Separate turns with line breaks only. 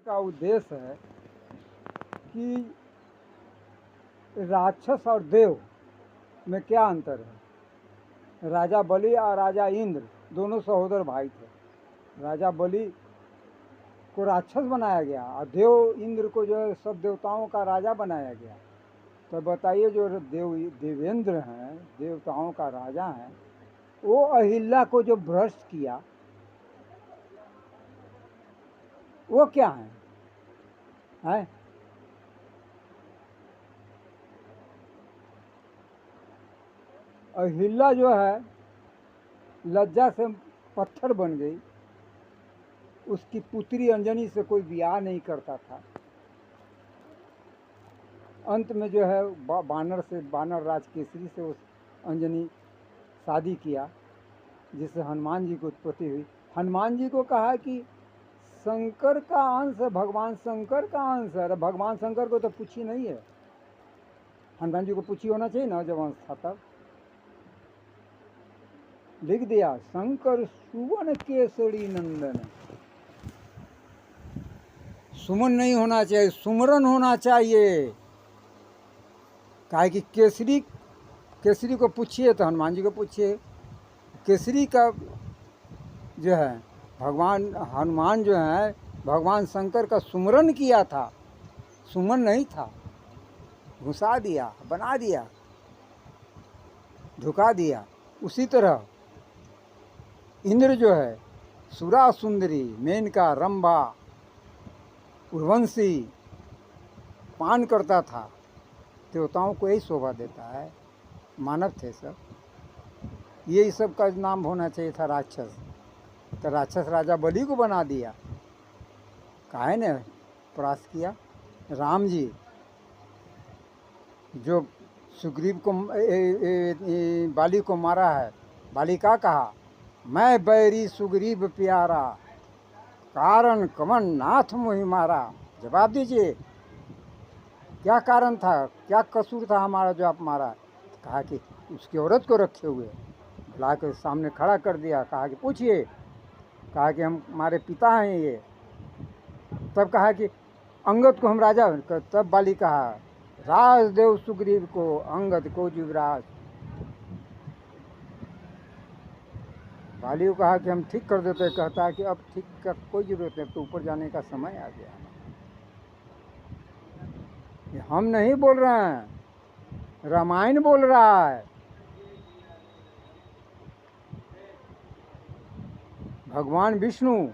का उद्देश्य है कि राक्षस और देव में क्या अंतर है। राजा बलि और राजा इंद्र दोनों सहोदर भाई थे। राजा बलि को राक्षस बनाया गया और देव इंद्र को जो है सब देवताओं का राजा बनाया गया। तो बताइए, जो देवेंद्र हैं, देवताओं का राजा हैं, वो अहिल्या को जो भ्रष्ट किया वो क्या है? अहिल्या जो है लज्जा से पत्थर बन गई। उसकी पुत्री अंजनी से कोई ब्याह नहीं करता था। अंत में जो है बानर राज केसरी से उस अंजनी शादी किया, जिससे हनुमान जी की उत्पत्ति हुई। हनुमान जी को कहा कि शंकर का अंश है, भगवान शंकर का अंश है। भगवान शंकर को तो पूछी नहीं है। हनुमान जी को पूछी होना चाहिए ना जब अंश था तब। लिख दिया, शंकर सुवन केसरी नंदन। सुमन नहीं होना चाहिए, सुमरन होना चाहिए। कहा कि केसरी को पूछिए, तो हनुमान जी को पूछिए। केसरी का जो है भगवान हनुमान जो है भगवान शंकर का सुमरन किया था, सुमन नहीं था। घुसा दिया, बना दिया, झुका दिया। उसी तरह इंद्र जो है सुरा सुंदरी, मेनका, रंभा, उर्वशी पान करता था। देवताओं को यही शोभा देता है। मानव थे सब। ये सब का नाम होना चाहिए था राक्षस। तो राक्षस राजा बलि को बना दिया। काहे ने परास्त किया? राम जी जो सुग्रीव को बाली को मारा है, बाली का कहा, मैं बैरी सुग्रीव प्यारा, कारण कमन नाथ मोहि मारा। जवाब दीजिए, क्या कारण था, क्या कसूर था हमारा जो आप मारा? कहा कि उसकी औरत को रखे हुए बुला के सामने खड़ा कर दिया। कहा कि पूछिए। कहा कि हम हमारे पिता हैं ये। तब कहा कि अंगद को हम राजा। तब बाली कहा, राजदेव सुग्रीव को अंगद को युवराज। बाली को कहा कि हम ठीक कर देते। कहता है कि अब ठीक का कोई जरूरत नहीं, तो ऊपर जाने का समय आ गया। हम नहीं बोल रहे हैं, रामायण बोल रहा है। भगवान विष्णु